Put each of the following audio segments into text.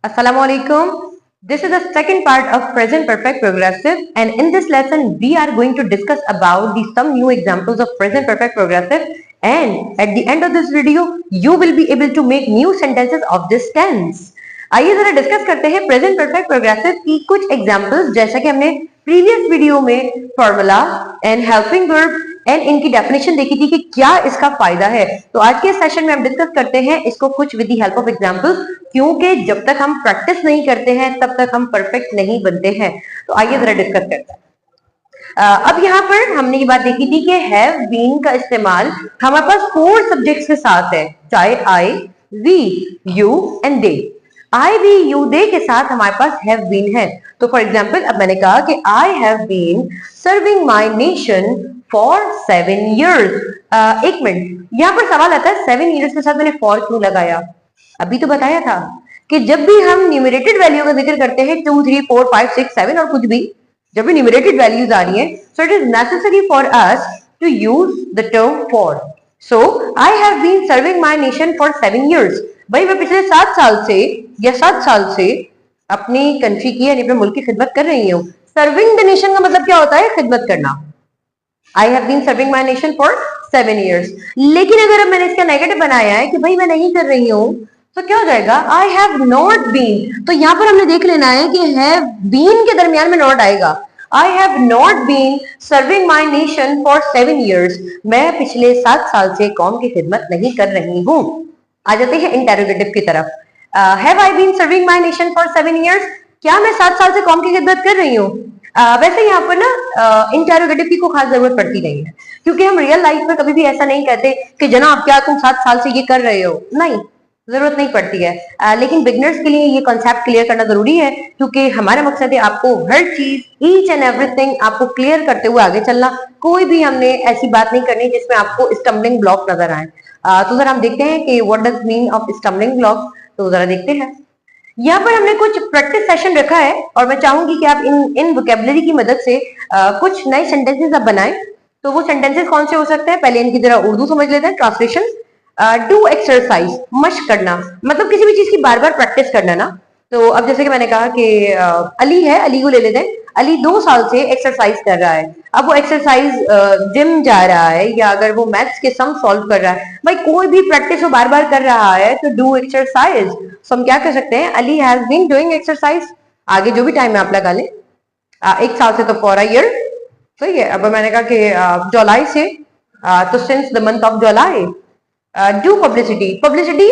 Assalamualaikum. This is the second part of present perfect progressive, and in this lesson we are going to discuss about some new examples of present perfect progressive, and at the end of this video you will be able to make new sentences of this tense. आइए जरा discuss करते हैं present perfect progressive की कुछ examples. जैसा कि हमने previous video में formula and helping verb and इनकी डेफिनेशन देखी थी कि क्या इसका फायदा है, तो आज के सेशन में हम डिस्कस करते हैं इसको कुछ with the help of examples, क्योंकि जब तक हम प्रैक्टिस नहीं करते हैं तब तक हम परफेक्ट नहीं बनते हैं। तो आइए जरा डिस्कस करते हैं। अब यहाँ पर हमने ये बात देखी थी कि हैव बीन का इस्तेमाल हमारे पास 4 सब्जेक्ट्स के साथ है, चाहे I, we, you and they. I, we, you, they के साथ हमारे पास हैव बीन है। तो फॉर एग्जाम्पल अब मैंने कहा कि I have been serving my nation for 7 years। एक मिनट, यहाँ पर सवाल आता है 7 years के साथ मैंने फॉर क्यों लगाया? अभी तो बताया था कि जब भी हम न्यूमरेटेड वैल्यू का जिक्र करते हैं 2, 3, 4, 5, 6, 7 और कुछ भी, जब भी न्यूमरेटेड वैल्यूज आ रही है, so it is necessary for us to use the term for. So I have been serving my nation for 7 years। भाई मैं पिछले 7 साल से या 7 साल से अपनी कंट्री की यानी अपने मुल्क की खिदमत कर रही हूँ। सर्विंग द नेशन का मतलब क्या होता है? खिदमत करना। I have been serving my nation for 7 years। लेकिन अगर अब मैंने इसका नेगेटिव बनाया है कि भाई मैं नहीं कर रही हूँ, तो क्या हो जाएगा? I have not been. तो यहाँ पर हमने देख लेना है कि हैव बीन के दरमियान में नॉट आएगा। I have not been serving my nation for 7 years। मैं पिछले 7 साल से कौम की खिदमत नहीं कर रही हूँ। आ जाते हैं इंटेरोगेटिव की तरफ। Have I been serving my nation for 7 years? क्या मैं 7 साल से कौम की खिदमत कर रही हूँ? वैसे यहाँ पर ना इंटेरोगेटिव की कोई खास जरूरत पड़ती नहीं है, क्योंकि हम रियल लाइफ में कभी भी ऐसा नहीं कहते कि जनाब क्या तुम 7 साल से ये कर रहे हो। नहीं, जरूरत नहीं पड़ती है। लेकिन बिगनर्स के लिए ये कॉन्सेप्ट क्लियर करना जरूरी है, क्योंकि हमारा मकसद है आपको हर चीज, ईच एंड एवरीथिंग आपको क्लियर करते हुए आगे चलना। कोई भी हमने ऐसी बात नहीं करनी जिसमें आपको स्टम्बलिंग ब्लॉक नजर आए। तो जरा हम देखते हैं कि what does mean of stumbling block. तो जरा देखते हैं, यहाँ पर हमने कुछ प्रैक्टिस सेशन रखा है और मैं चाहूंगी कि आप इन वोकेबलरी की मदद से कुछ नए सेंटेंसेस आप बनाएं। तो वो सेंटेंसेस कौन से हो सकते हैं? पहले इनकी जरा उर्दू समझ लेते हैं, ट्रांसलेशन। डू एक्सरसाइज, मश्क करना, मतलब किसी भी चीज की बार बार प्रैक्टिस करना ना। तो अब जैसे कि मैंने कहा कि अली है, अली को ले लेते हैं। अली 2 साल से एक्सरसाइज कर रहा है। अब वो एक्सरसाइज जिम जा रहा है या अगर वो मैथ्स के सम सॉल्व कर रहा है, भाई कोई भी प्रैक्टिस वो बार बार कर रहा है तो डू एक्सरसाइज। सो हम क्या कर सकते हैं? Ali has been doing exercise. आगे जो भी टाइम है आप लगा लें। 1 साल से तो फॉर अ ईयर, सही है। अब मैंने कहा कि जुलाई से, तो since the month of July. Do publicity, publicity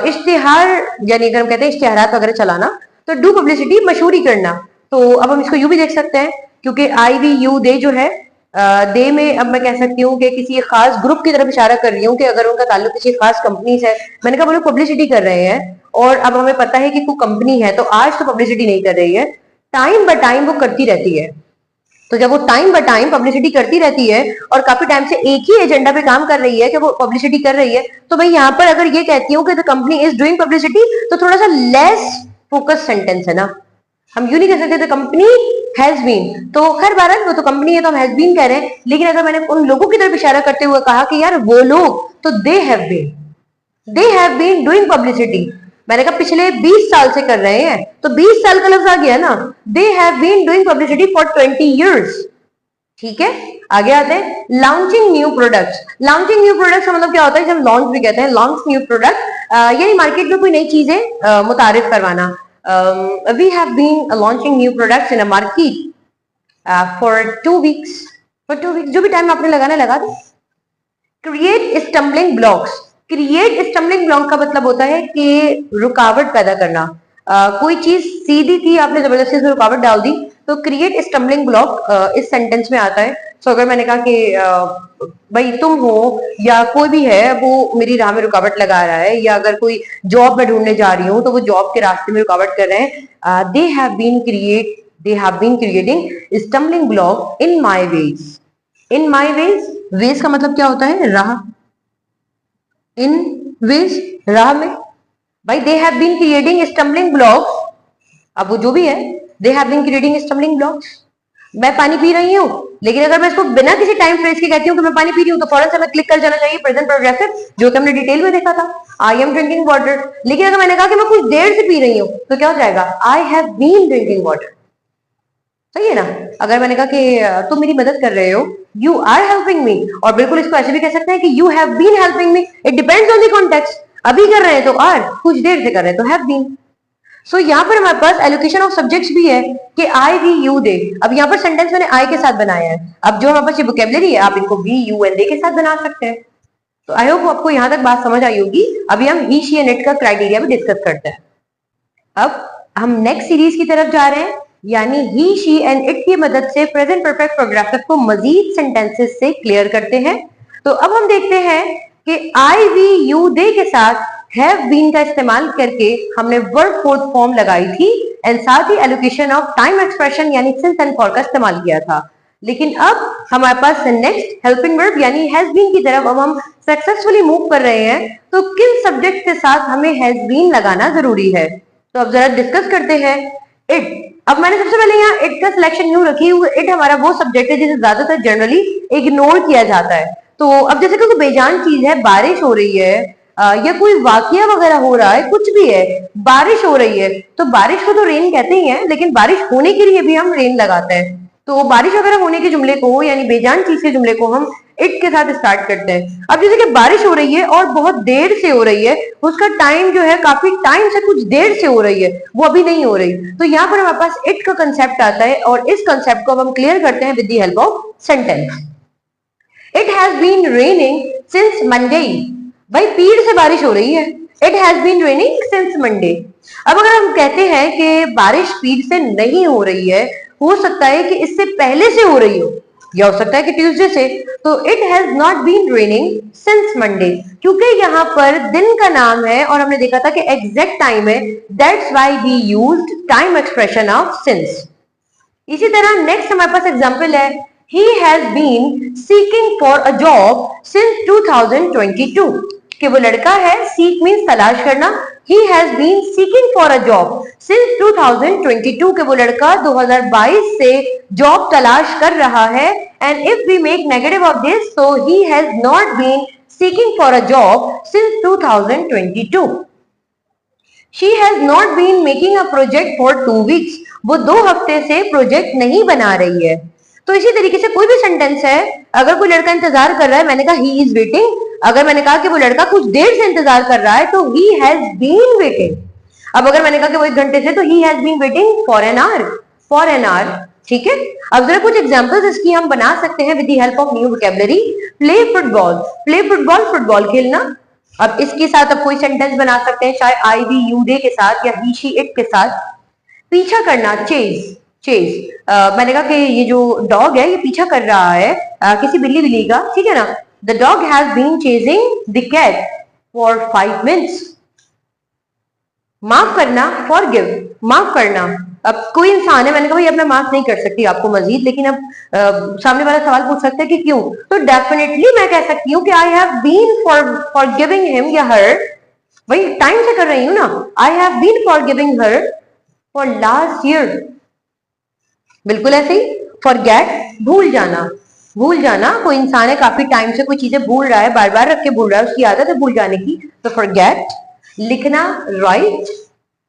इश्तिहार, यानी अगर हम कहते हैं इश्तिहारात वगैरह चलाना, तो डू पब्लिसिटी मशहूरी करना। तो अब हम इसको यू भी देख सकते हैं, क्योंकि आई, वी, यू, दे जो है, दे में अब मैं कह सकती हूँ कि किसी खास ग्रुप की तरफ इशारा कर रही हूँ कि अगर उनका ताल्लुक किसी खास कंपनी से है। मैंने कहा वो लोग पब्लिसिटी कर रहे हैं, और अब हमें पता है कि कोई कंपनी है, तो आज तो पब्लिसिटी नहीं कर रही है, टाइम बाय टाइम वो करती रहती है। तो जब वो टाइम बाय टाइम पब्लिसिटी करती रहती है और काफी टाइम से एक ही एजेंडा पे काम कर रही है कि वो पब्लिसिटी कर रही है, तो भाई यहाँ पर अगर ये कहती हूँ कि the company is doing publicity, तो थोड़ा सा लेस फोकस सेंटेंस है ना। हम यूं नहीं कह सकते द कंपनी हैज बीन। तो खैर बहरहाल वो तो कंपनी है तो हम हैज बीन कह रहे हैं, लेकिन अगर मैंने उन लोगों की तरफ इशारा करते हुए कहा कि यार वो लोग, तो they have been doing publicity. मैंने कहा पिछले 20 साल से कर रहे हैं, तो 20 साल का लफ्ज आ गया ना। They have been doing publicity for 20 years। ठीक है, आगे आते हैं। Launching new products, launching new products का मतलब क्या होता है? जब लॉन्च भी कहते हैं, लॉन्च न्यू प्रोडक्ट, यानी मार्केट में कोई नई चीजें मुतारिफ करवाना। We have been launching new products in a market for 2 weeks। For 2 weeks, जो भी टाइम आपने लगाना लगा दो। Create stumbling blocks, create stumbling block का मतलब होता है कि रुकावट पैदा करना। कोई चीज सीधी थी, आपने जबरदस्ती उसमें रुकावट डाल दी, तो क्रिएट स्टम्बलिंग ब्लॉक इस सेंटेंस में आता है। तो अगर मैंने कहा कि भाई तुम हो या कोई भी है वो मेरी राह में रुकावट लगा रहा है, या अगर कोई जॉब में ढूंढने जा रही हूँ तो वो जॉब के रास्ते में रुकावट कर रहे हैं, they have been creating stumbling block in my ways. In my ways, ways का मतलब क्या होता है? राह। इन वेज, राह में। भाई they have been creating stumbling blocks, अब वो जो भी है, they have been creating stumbling blocks. मैं पानी पी रही हूँ, लेकिन अगर मैं इसको बिना किसी टाइम फ्रेज के कहती हूँ कि मैं पानी पी रही हूँ तो फौरन से मैं क्लिक कर जाना चाहिए प्रेजेंट प्रोग्रेसिव, जो कि हमने डिटेल में देखा था, आई एम ड्रिंकिंग वाटर। लेकिन अगर मैंने कहा कि मैं कुछ देर से पी रही हूँ तो क्या हो जाएगा, I have been drinking water. सही है ना। अगर मैंने कहा कि तुम मेरी मदद कर रहे हो, यू आर हेल्पिंग मी, और बिल्कुल इसको ऐसे भी कह सकते हैं कि you have been helping me, it depends on the context. अभी कर रहे हैं तो आर, कुछ देर से कर रहे हैं तो हैव बीन। सो यहाँ पर हमारे पास एलोकेशन ऑफ सब्जेक्ट्स भी है कि आई वी यू दे। अब यहाँ पर सेंटेंस मैंने आई के साथ बनाया है। अब जो हमारे पास ये वोकेबलरी है आप इनको वी यू एंड दे के साथ बना सकते हैं। तो आई होप आपको यहाँ तक बात समझ आई होगी। अभी हम ही शी एंड इट का क्राइटेरिया भी डिस्कस करते हैं। अब हम नेक्स्ट सीरीज की तरफ जा रहे हैं, यानी ही शी एंड इट की मदद से प्रेजेंट परफेक्ट प्रोग्रेसिव को मजीद सेंटेंसेस से क्लियर करते हैं। तो अब हम देखते हैं कि आई वी यू दे के साथ हैव बीन का इस्तेमाल करके हमने वर्ब फोर्थ फॉर्म लगाई थी एंड साथ ही एलोकेशन ऑफ टाइम एक्सप्रेशन यानी सिंस एंड फॉर का इस्तेमाल किया था। लेकिन अब हमारे पास नेक्स्ट हेल्पिंग वर्ब यानी हैज बीन की तरफ अब हम सक्सेसफुली मूव कर रहे हैं। तो किन सब्जेक्ट के साथ हमें हैज बीन लगाना जरूरी है, तो अब जरा डिस्कस करते हैं। इट, अब मैंने सबसे पहले यहाँ इट का सिलेक्शन यूं रखी हुई, इट हमारा वो सब्जेक्ट है जिसे ज्यादातर जनरली इग्नोर किया जाता है। तो अब जैसे कोई बेजान चीज है, बारिश हो रही है या कोई वाकया वगैरह हो रहा है, कुछ भी है, बारिश हो रही है, तो बारिश को तो रेन कहते ही हैं, लेकिन बारिश होने के लिए भी हम रेन लगाते हैं। तो बारिश वगैरह होने के जुमले को यानी बेजान चीज के जुमले को हम इट के साथ स्टार्ट करते हैं। अब जैसे कि बारिश हो रही है और बहुत देर से हो रही है, उसका टाइम जो है काफी टाइम से कुछ देर से हो रही है, वो अभी नहीं हो रही, तो यहाँ पर हमारे पास इट का कंसेप्ट आता है और इस कंसेप्ट को अब हम क्लियर करते हैं with the help of sentence. It has been raining since Monday. भाई पीड़ से बारिश हो रही है, it has been raining since Monday. अब अगर हम कहते हैं कि बारिश पीड़ से नहीं हो रही है, हो सकता है कि इससे पहले से हो रही हो या हो सकता है कि ट्यूसडे से, तो it has not been raining since Monday, क्योंकि यहाँ पर दिन का नाम है और हमने देखा था कि एग्जैक्ट टाइम है, that's why we used time expression of since. इसी तरह नेक्स्ट हमारे पास एग्जांपल है, he has been seeking for a job since 2022, कि वो लड़का है, seek means तलाश करना, he has been seeking for a job since 2022, कि वो लड़का 2022 से जॉब तलाश कर रहा है। and if we make negative of this, so he has not been seeking for a job since 2022. she has not been making a project for 2 weeks, वो 2 हफ्ते से प्रोजेक्ट नहीं बना रही है। तो इसी तरीके से कोई भी सेंटेंस है, अगर कोई लड़का इंतजार कर रहा है, मैंने कहा ही इज वेटिंग, अगर मैंने कहा कि वो लड़का कुछ देर से इंतजार कर रहा है तो ही हैज बीन वेटिंग। अब अगर मैंने कहा कि वो 1 घंटे से, तो he has been waiting for an hour, for an hour. ठीक है, अब जरा कुछ एग्जांपल्स इसकी हम बना सकते हैं with the help of new vocabulary. Play football, play football, football खेलना। अब इसके साथ अब कोई सेंटेंस बना सकते हैं, चाहे आई वी यू दे के साथ या ही शी इट के साथ। पीछा करना, चेज, चेज। मैंने कहा कि ये जो डॉग है ये पीछा कर रहा है किसी बिल्ली का, ठीक है ना। The dog has been chasing the cat for 5 minutes. माफ करना, फॉरगिव, माफ करना। अब कोई इंसान है, मैंने कहा भाई अब मैं माफ नहीं कर सकती आपको मजीद, लेकिन अब सामने वाला सवाल पूछ सकता है कि क्यों, तो डेफिनेटली मैं कह सकती हूँ कि I have been forgiving him या हर, भाई टाइम से कर रही हूँ ना, I have been forgiving her for last year. बिल्कुल ऐसे ही फॉरगेट, भूल जाना, भूल जाना। कोई इंसान है काफी टाइम से कोई चीजें भूल रहा है, बार बार रख के भूल रहा है, उसकी आदत है भूल जाने की, तो फॉरगेट। लिखना, राइट,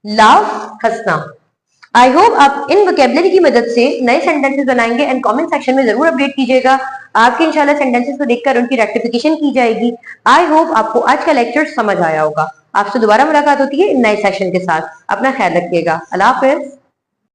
लाफ, हंसना। आई होप आप इन वोकैबुलरी की मदद से नए सेंटेंसेस बनाएंगे एंड कमेंट सेक्शन में जरूर अपडेट कीजिएगा। आपके इंशाल्लाह सेंटेंसेस को देखकर उनकी रेक्टिफिकेशन की जाएगी। आई होप आपको आज का लेक्चर समझ आया होगा। आपसे दोबारा मुलाकात होती है नए सेशन के साथ। अपना ख्याल रखिएगा। अल्लाह हाफिज।